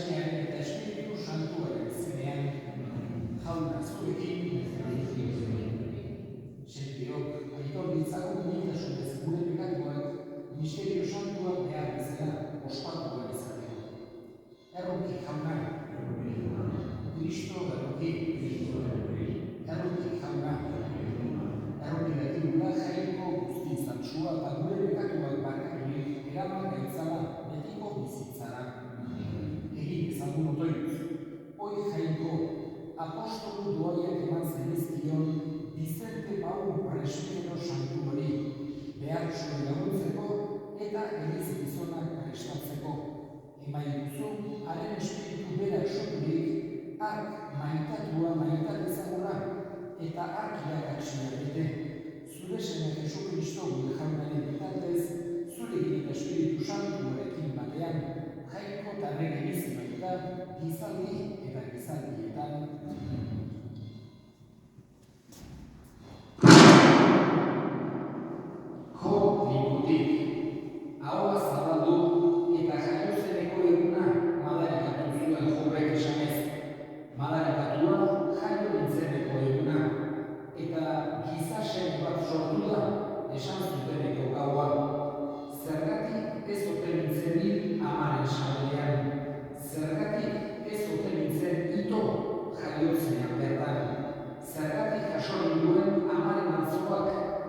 semean eta Espiritu Santuaren izenean, jauna zuekin, sentiok, aitor ditzagun mintasunez gure pekatuak misterio santua behar bezala ospatu behar izateko. Erroki jauna, Kristo erroki, erroki jauna, erroki dakigula jaiko guzti zantzua eta gure pekatuak barkaturik eraman gaitzala betiko bizitzara. Egin ezagun otoitz, hoi jaiko apostolu doaiak eman zenizkion Bizente Paul Presbitero santu hori behartsuei laguntzeko eta elizibizonak prestatzeko. Emaiguzu, haren espiritu bera soturik, ark maitatua maitatezaguna eta ark irakatsia bete. Zure seme Jesu Kristo gure jaunaren bitartez, zure eta Espiritu Santuarekin batean, jaiko eta rege bizi baita, gizaldi eta gizaldietan. Jo likutik, ahoa zabaldu eta jaiozeneko eguna madarikatu zuen jobek esanez. Madarikatua jaio nintzeneko eguna eta gizasen bat sortu da esan zuteneko gaua. Zergatik ez ote nintzen amaren sabelean. Zergatik ez ote nintzen ito jaiotzean bertan. Zergatik jaso ninduen amaren antzoak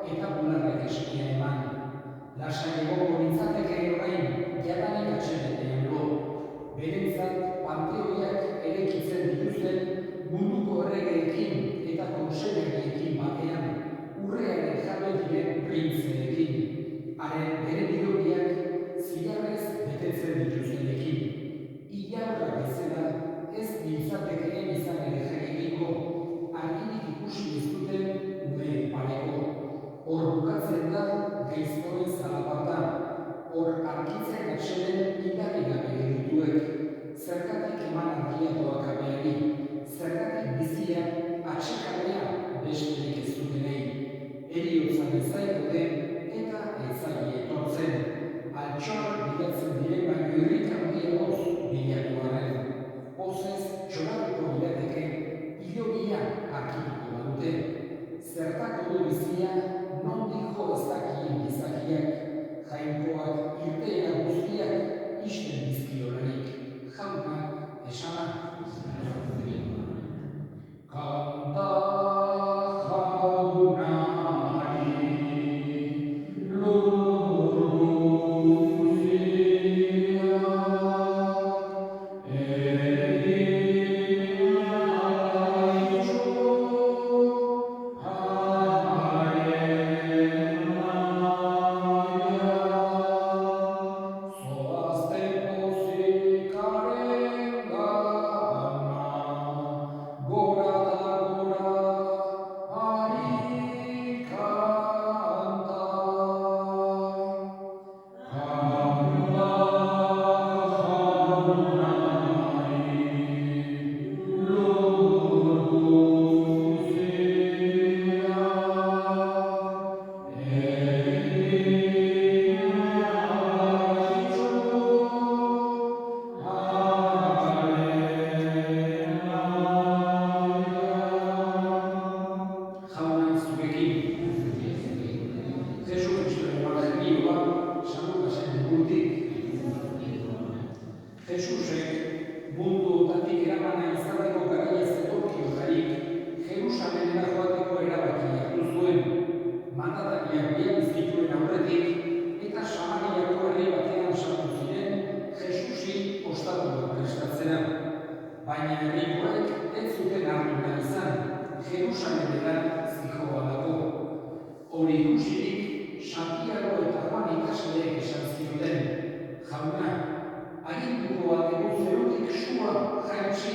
eta bularrek eskia eman. Lasai egongo nintzateke orain jadanik atxedetean lo. Berentzat panteoiak erekitzen dituzten munduko erregeekin eta konseleriekin batean, urrearen jabe diren printzeekin. Haren bere bilobiak zilarrez betetzen dituztenekin. Ilaurra bezala ez nintzatekeen izan ere jaiegiko, arginik ikusi ez duten ume pareko. Hor bukatzen da gaiztoen zalaparta, hor arkitzen atxeden indarri gabe gerituek. Zergatik eman argiatoak abeari, zergatik bizia atxekabea besterik ez dutenei. Heriotzan ezaikote eta ezai etortzen, altxoak bilatzen diren baino irrika handiagoz bilatu garen. Pozez txoratuko bilateke, hilobia arkituko badute. Zertako du bizia, nondik jo ez dakien gizakiak, jainkoak irteera guztiak isten dizkiolarik. Jauna esana. Kanta jaunari Jesusek mundu otatik eramana izateko garaia zetorkio jarik, Jerusalemera joateko erabakia hartu zuen. Mandatakiak biak zituen aurretik eta Samariako herri batean sartu ziren Jesusi ostatuak prestatzera. Baina herrikoek ez zuten hartu nahi izan, Jerusalemera zihoalako. Hori ikusirik, Santiago eta Juan ikasleek esan zioten, jauna, aginduko aldeko zerotik sua jaitsi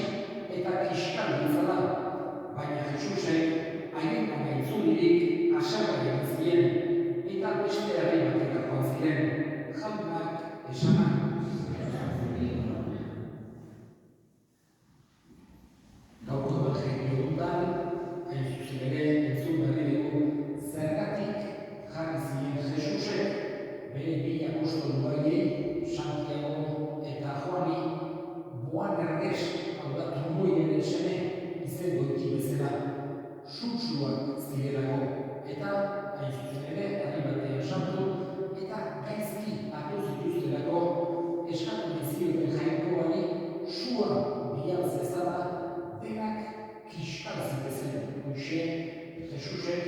eta kiskal ditzala, baina Jesusek haien gaitzulirik asarra egin ziren eta beste herri batera joan ziren, jaunak esanak. Gaurko evangelio honetan, hain zuzen ere entzun berri dugu, zergatik Nerves, hau da, trumoiaren seme, izen goiti bezala, sutsuak zirelako, eta hain zuzen ere, harri batean sartu, eta gaizki hartu zituztelako eskatu dizioten Jainkoari sua bihar zezala denak kiskal zitezen. Hoxe, Jesusek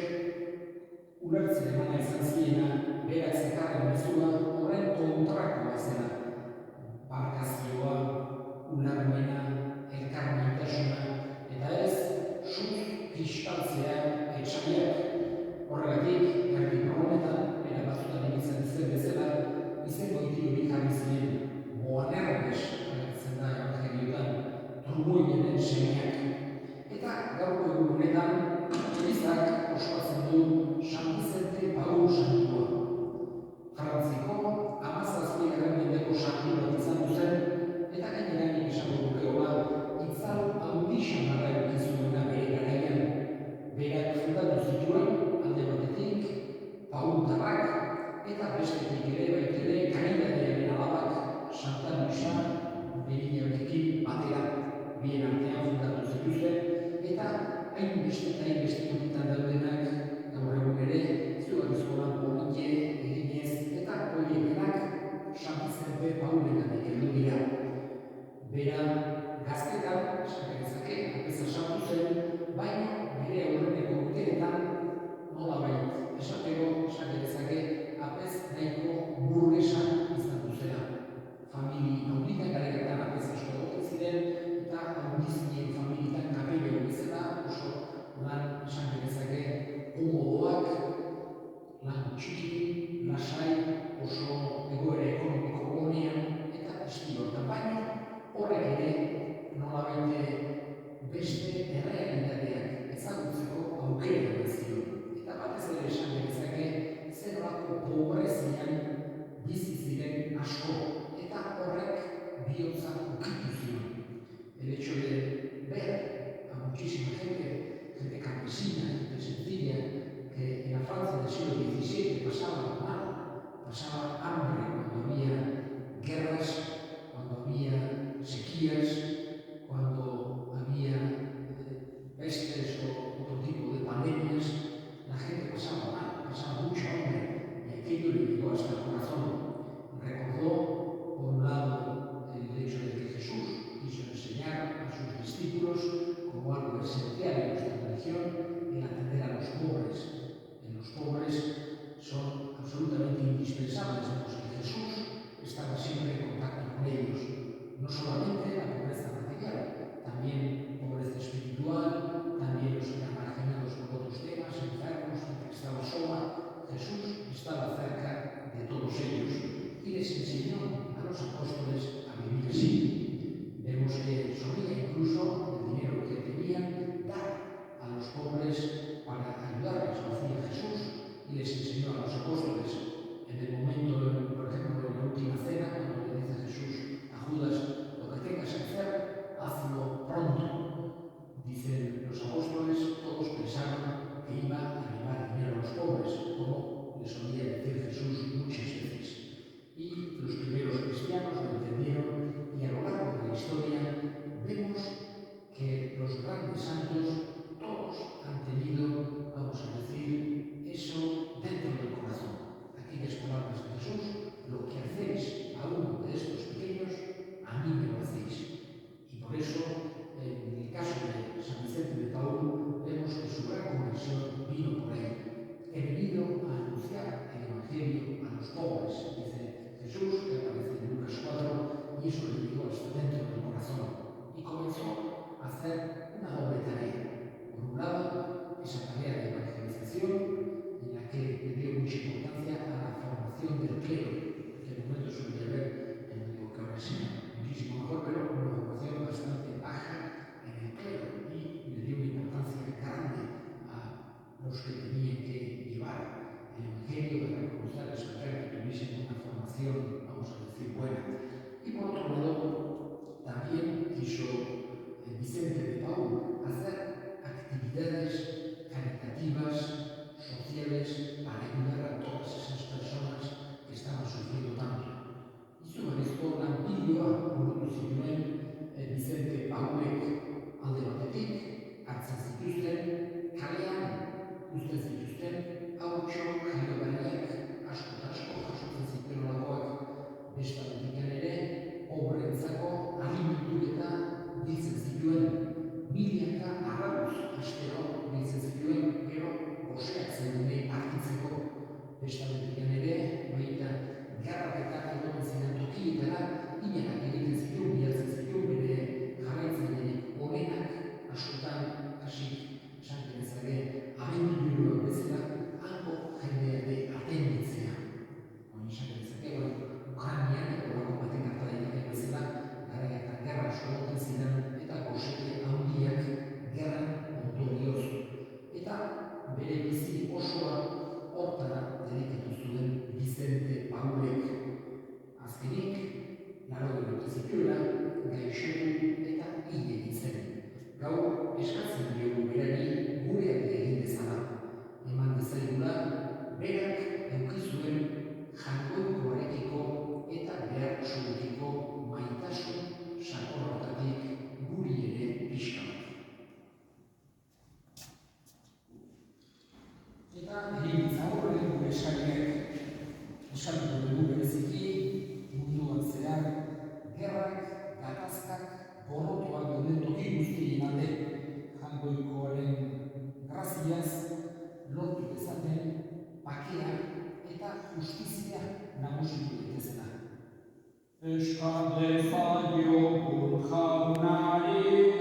ulertzen emana izan ziena, berak zekarren mezua horren kontrakoa zela. Barkazioa, ularmena, elkarmaitasuna, eta ez, sut kiskaltzea etxaiak. Horregatik, erdi honetan, era batzutan egitzen zen bezala, izen goiti hori jarri ziren Boanerges, agertzen da evangeliotan, trumoienen semeak. Eta gaurko egun honetan, Elizak ospatzen du San Vicente Paul santua. Frantziko, 17. mendeko santu bat izan zen, eta gainera nik esango dukeola, itzal handi xamarra eduki zuena bere garaian. Berak fundatu zituen, alde batetik, Paultarrak, eta bestetik ere baitere Karidadearen alabak Santa Luisa Beriñarekin batera bien artean fundatu zituzten, eta hainbeste tokitan daudenak gaur egun ere zugarrizkoan polite eginez, eta horiek denak San Vicente Paulenatik heldu dira. Bera gaztetan, esan genezake, apeza sartu zen, baina bere aurreneko urteetan nolabait esateko, esan genezake, apez nahiko burgesa izan duzela. Famili handitan garetan apez asko egoten ziren, eta handizinen familietan kapelio bezala oso lan esan genezake komodoak, lan txiki, lasai, oso egoera ekonomiko honean, eta estilo hortan baino, horrek ere nolabait beste errealitateak ezagutzeko aukera bezio. Eta batez ere esan genezake zer nolako pobrezian bizi ziren asko, eta horrek bihotza ukitu zion. El hecho de ver a muchísima gente campesina, gente sencilla, que en la Francia del siglo XVII pasaba mal, pasaba hambre cuando había guerras, cuando había sequías, cuando había pestes o otro tipo de pandemias, la gente pasaba mal, pasaba mucho hambre, y aquello le llegó hasta el corazón. Recordó, por un lado, el hecho de que Jesús quiso enseñar a sus discípulos como algo esencial en nuestra religión el atender a los pobres. Los pobres son absolutamente indispensables, en los que Jesús estaba siempre en contacto con ellos. No solamente la pobreza material, también pobreza espiritual, también los que eran marginados por otros temas, enfermos, gente que estaba sola. Jesús estaba cerca de todos ellos y les enseñó a los apóstoles a vivir así. Vemos que solía incluso el dinero que tenían dar a los pobres para ayudarles, lo hacía Jesús, y les enseñó a los apóstoles. En el momento, por ejemplo, en la última cena, cuando le dice Jesús a Judas, lo que tengas que hacer, hazlo pronto. Dicen los apóstoles, todos pensaron que iba a llevar dinero a los pobres, como les solía decir Jesús muchas veces. Y los primeros cristianos lo entendieron, y a lo largo de la historia vemos que los grandes santos todos han tenido, vamos a decir, eso dentro del corazón. Aquellas palabras de Jesús, lo que hacéis a uno de estos pequeños, a mí me lo hacéis. Y por eso, en el caso de San Vicente de Paul, vemos que su gran conversión vino por él. He venido a anunciar el Evangelio a los pobres, dice Jesús, que aparece en Lucas 4, y eso le llegó hasta dentro del corazón. Y comenzó a hacer una doble tarea. Por un lado, esa tarea de evangelización, en la que le dio mucha importancia a la formación del clero, que en el momento solía haber, no digo que ahora sí, muchísimo mejor, pero una formación bastante baja en el clero, y le dio una importancia grande a los que tenían que llevar el Evangelio, para reconocerles para que tuviesen una formación, vamos a decir, buena. Y por otro lado, también quiso Vicente de Paul gorrotuak dauden toki guztien alde, Jaungoikoaren graziaz lortu dezaten bakea eta justizia nagusitu daitezela. Eska dezaiogun jaunari,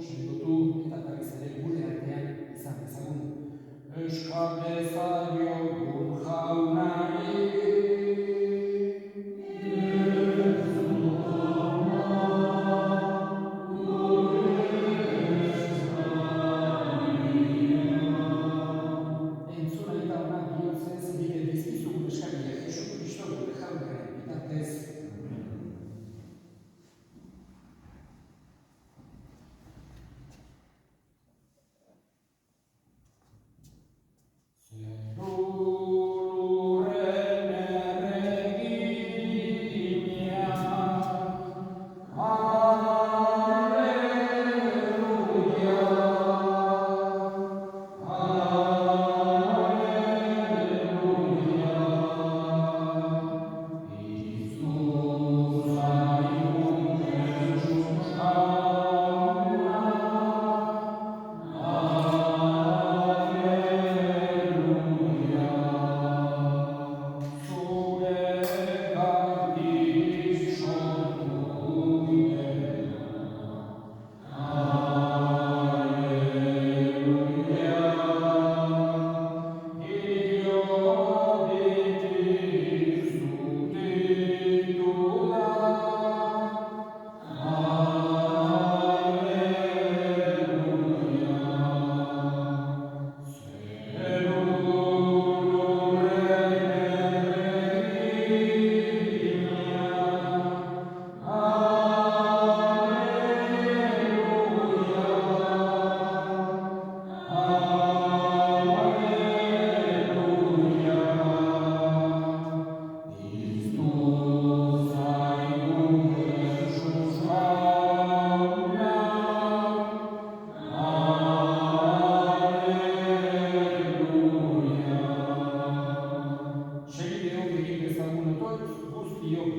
sendotu eta berriz ere gure artean izan dezagun. Euskal dezaiogun jaunari, entzuna eta ona bihotzez egiten dizkizugun eskaria Jesu Kristo gure jaunaren bitartez.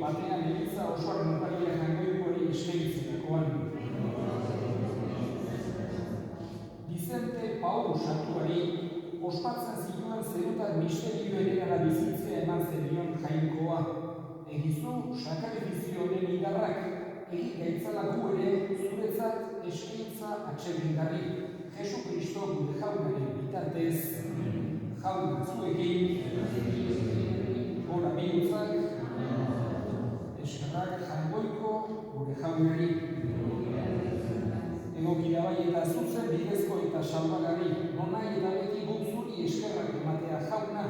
Batean eliza osoaren uparia Jaungoikoari eskaintzerakoan. Vicente Paul santuari ospatzen zituen zerutar misterioen erara bizitzea eman zenion Jainkoa. Egizu sakrifizio honen indarrak egin gaitzala gu ere zuretzat eskaintza atsegingarri. Jesu Kristo gure jaunaren bitartez, jaun zuekin, gora bihotzak, eskerrak Jaungoiko gure jaunari. Egokia bai eta zuzen bidezko eta salbagarri, nonai eta beti guk zuri eskerrak ematea jauna,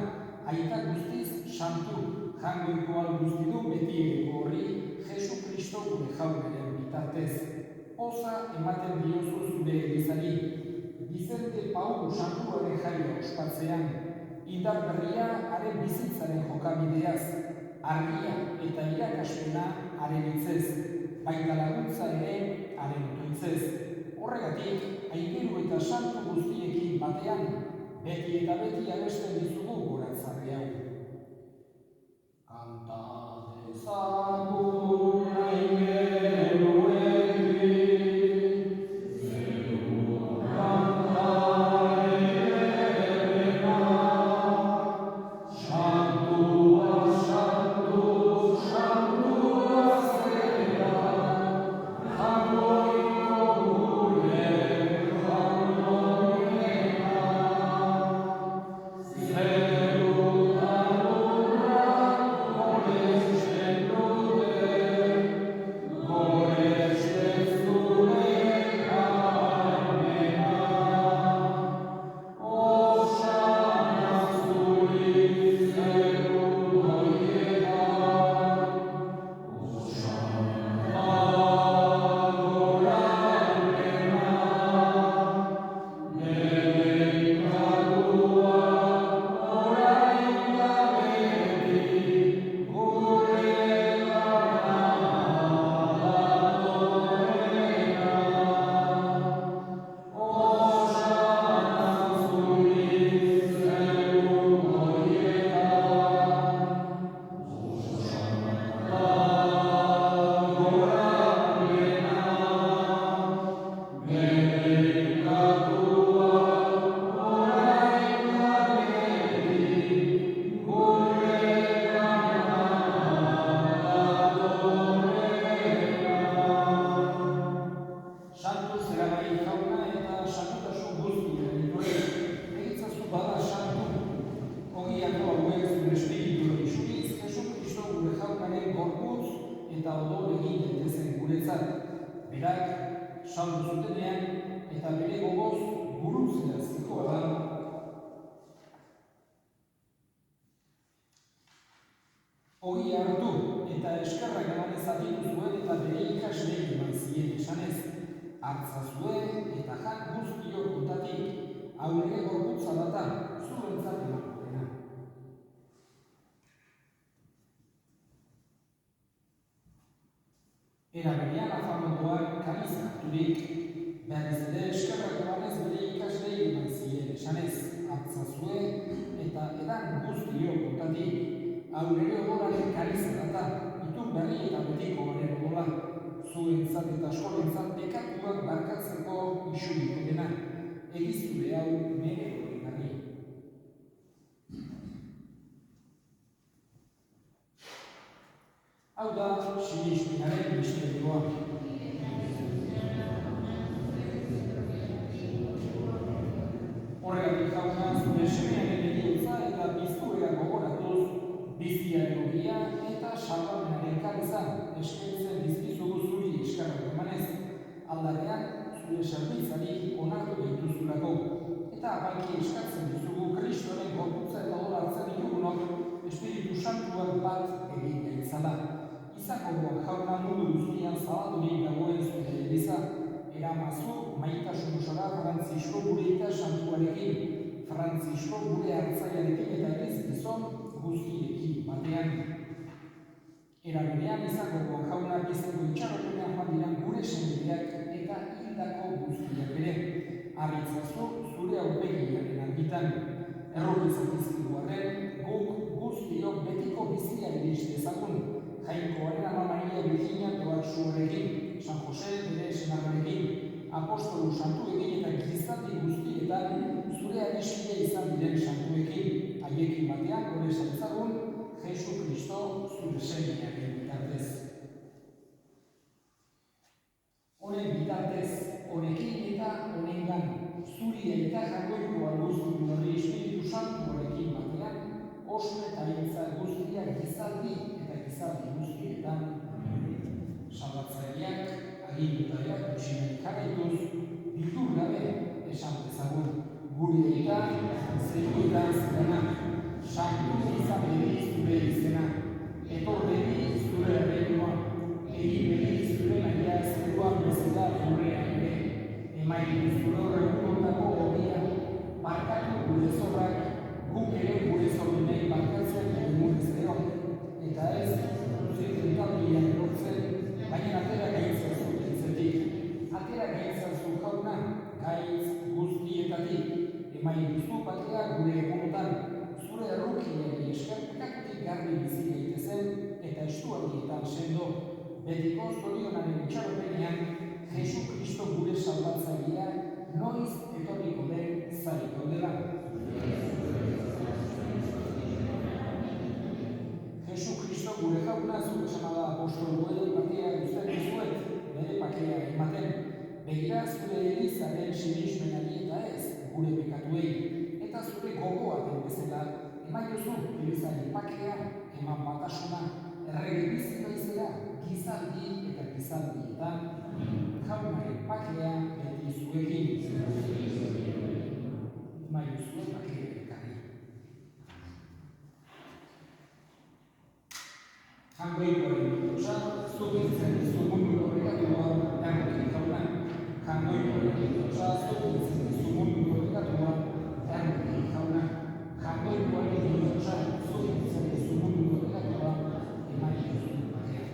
aita guztiz santu, Jaungoikoa guztidu beti eriko horri, Jesu Kristo gure jaunaren bitartez. Oza ematen diozu zure elizari, Vicente Paul santuaren jaia ospatzean, indar berria haren bizitzaren jokabideaz, argia eta irakaspena haren hitzez, baita laguntza ere haren otoitzez. Horregatik, aingeru eta santu guztiekin batean, beti eta beti abesten dizugu goratzarri hau. Kanta dezagun aingeruekin, Zerutan Ogia hartu eta eskerrak emanez zatitu zuen eta bere ikaslei eman zien esanez. Hartzazue eta jak guztiok kontatik, hau ere gorputza data, zuentzat emango dena. Era berean afamenduak kaliz harturik, berriz ere eskerrak emanez bere ikaslei eman zien esanez. Hartzazue eta edan guztiok kontatik, hau ere odolaren kaliza data, itun berri eta betiko garen odola, zuentzat eta askorentzat bekatuak barkatzeko isuriko dena, egizure hau nire horregarri. Hau da, sinismenaren misterioa. Horregatik jauna, zure semearen eriotza eta bizkurera gogoratuz, biziaren ogia eta salvamenaren kalizan eskentzen dizkizugu zuri eskarrak emanez, aldarean zure serbitzari onartu dituzulako, eta abalki eskatzen dizugu Kristoren gorputza eta odola hartzen ditugunok Espiritu Santuak bat egin gaitzala. Izango jauna mundu guztian zabaturik dagoen zure eliza, eramazu maitasun osora Frantzisko gure eta santuarekin, Frantzisko gure hartzaiarekin eta egiz gizon guztiekin batean. Era berean izango jauna biziko itxaropenean joan diran gure senideak eta hildako guztiak ere. Arritzazu zure aurpegiaren argitan. Errokizak izkigu arren, guk guztiok betiko bizia iriste ezagun. Jainkoaren Ama Maria Virginia Toartsuarekin, San Jose bere senarrarekin, apostolu santuekin eta gizaldi guztietan zure adiskide izan diren santuekin, haiekin batean gure zantzagun, Jesu Kristo zure semearen bitartez. Honen bitartez, honekin eta honengan, zuri eta jagoiko alguztu horri Espiritu Santuarekin batean, osme eta hitza guztiak gizaldi eta gizaldi guztietan, salbatzaileak, agindutariak dutxinak jarraituz, bildur gabe esan dezagun, gure eta zegoetan zirenak, santu izan beri zure izena, etor beri zure erreinoa, egin beri zure naia zeruan bezala zure ere, emaik zure horrekundako horia, barkatu gure zorrak, guk ere gure zorrinei barkatzen egun ezero, eta ez zuten talbian lortzen, baina atera gaitzazu entzetik, atera gaitzazu jauna, gaitz guztietatik, emain duztu batea gure egunotan, zure errukiari eskerpekatik garbi bizi daitezen eta estuarietan sendo, betiko zorionaren itxaropenean, Jesu Kristo gure salbatzailea noiz etorriko den zariko dela. Jesu Kristo gure jauna zure esamada apostol goede batea guztien dizuet, bere pakea ematen, begira zure elizaren sinismenari eta ez gure pekatuei, eta zure gogoaten bezala, eman jozu elizaren pakea, eman batasuna, errege bizita izela, gizaldi eta gizaldietan, jaunaren pakea beti zuekin. Eman jozu pakea ekarri. Jangoikoaren bitotza, zubiltzen dizu mundu horrekatua, errotik jauna. Jangoikoaren bitotza, zubiltzen dizu mundu horrekatua, errotik jauna. Jangoikoaren bitotza, zubiltzen dizu mundu horrekatua, eman jozu bakea.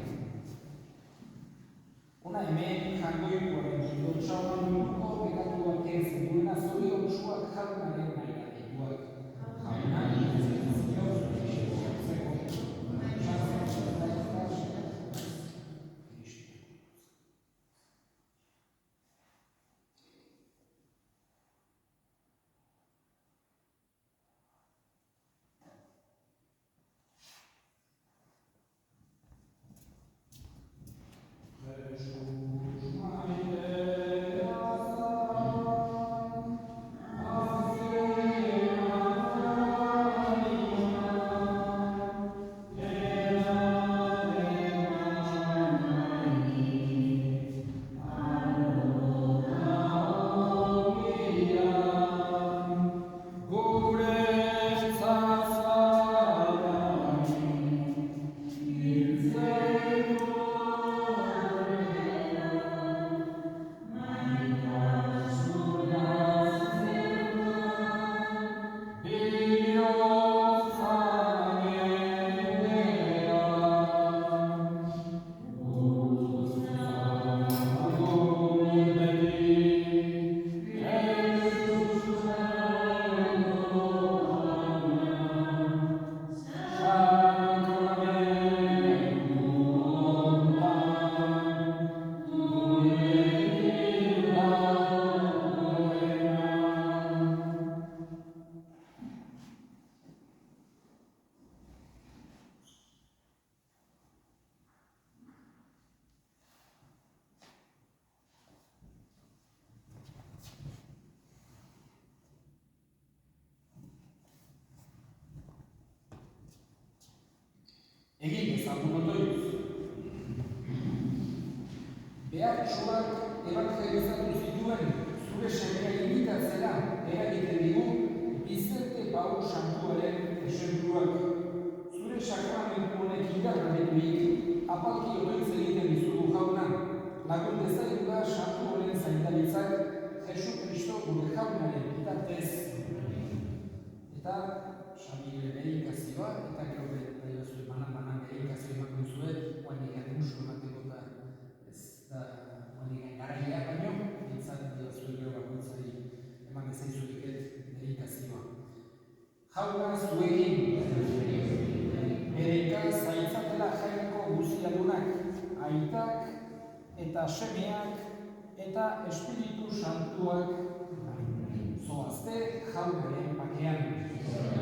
Hona hemen jangoikoaren bitotza, munduko horrekatua kentzen duena zorion suak jaunaren nahi adituak. Jauna, Egin ezagun otoiz. Behartsuak ebangelizatu zituen zure semea imitatzera eragiten digu Bizente Paul santuaren esentuak. Zure sakramentu honek indarrareturik apalki otoitz egiten dizugu jauna, lagun dezakegula santu honen zaindaritzak Jesu Kristo gure jaunaren bitartez. Eta Xabire behinkazioa, eta gero behar banan behinkazio ematen zuen, guanik erremusko emateko eta ez da guanik garaia baino, bintzat zuen gero bakoitzari eman ezaizurik behinkazioa. Jauna zuekin, bereika zaitzatela jainko guziadunak, aitak eta semeak eta Espiritu Santuak zoazte jaunaren bakean.